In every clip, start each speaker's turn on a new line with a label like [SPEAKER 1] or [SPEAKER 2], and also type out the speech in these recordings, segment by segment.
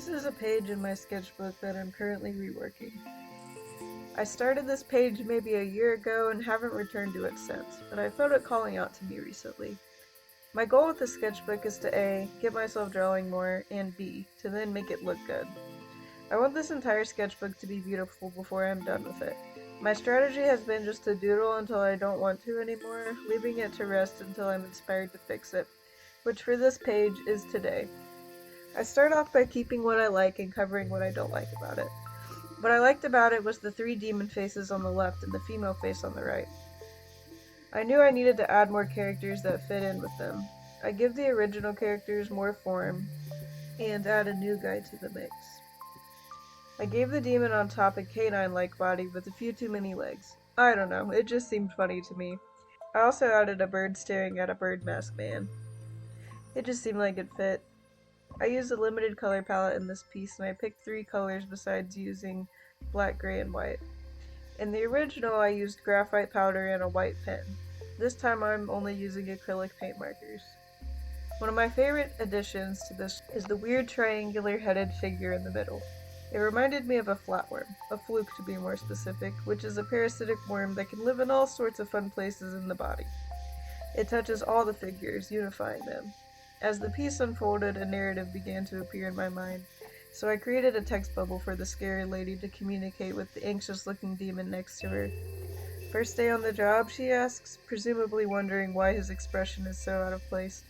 [SPEAKER 1] This is a page in my sketchbook that I'm currently reworking. I started this page maybe a year ago and haven't returned to it since, but I felt it calling out to me recently. My goal with the sketchbook is to A, get myself drawing more, and B, to then make it look good. I want this entire sketchbook to be beautiful before I'm done with it. My strategy has been just to doodle until I don't want to anymore, leaving it to rest until I'm inspired to fix it, which for this page is today. I start off by keeping what I like and covering what I don't like about it. What I liked about it was the 3 demon faces on the left and the female face on the right. I knew I needed to add more characters that fit in with them. I give the original characters more form and add a new guy to the mix. I gave the demon on top a canine-like body with a few too many legs. I don't know, it just seemed funny to me. I also added a bird staring at a bird mask man. It just seemed like it fit. I used a limited color palette in this piece and I picked 3 colors besides using black, gray, and white. In the original I used graphite powder and a white pen. This time I'm only using acrylic paint markers. One of my favorite additions to this is the weird triangular headed figure in the middle. It reminded me of a flatworm, a fluke to be more specific, which is a parasitic worm that can live in all sorts of fun places in the body. It touches all the figures, unifying them. As the piece unfolded, a narrative began to appear in my mind, so I created a text bubble for the scary lady to communicate with the anxious-looking demon next to her. "First day on the job?" she asks, presumably wondering why his expression is so out of place.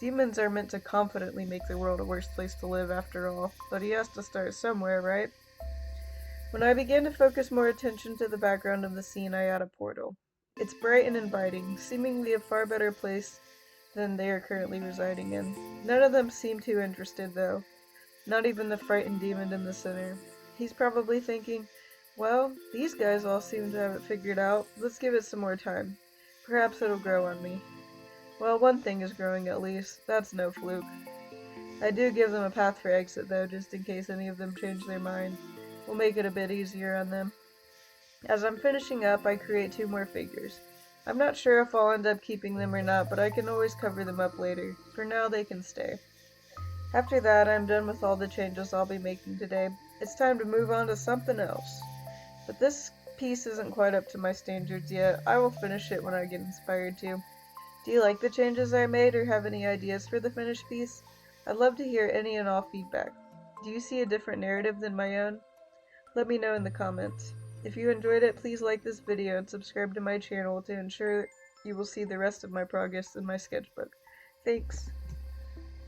[SPEAKER 1] Demons are meant to confidently make the world a worse place to live after all, but he has to start somewhere, right? When I began to focus more attention to the background of the scene, I add a portal. It's bright and inviting, seemingly a far better place than they are currently residing in. None of them seem too interested, though. Not even the frightened demon in the center. He's probably thinking, well, these guys all seem to have it figured out. Let's give it some more time. Perhaps it'll grow on me. Well, one thing is growing at least. That's no fluke. I do give them a path for exit, though, just in case any of them change their mind. We'll make it a bit easier on them. As I'm finishing up, I create 2 more figures. I'm not sure if I'll end up keeping them or not, but I can always cover them up later. For now, they can stay. After that, I'm done with all the changes I'll be making today. It's time to move on to something else. But this piece isn't quite up to my standards yet. I will finish it when I get inspired to. Do you like the changes I made or have any ideas for the finished piece? I'd love to hear any and all feedback. Do you see a different narrative than my own? Let me know in the comments. If you enjoyed it, please like this video and subscribe to my channel to ensure you will see the rest of my progress in my sketchbook. Thanks!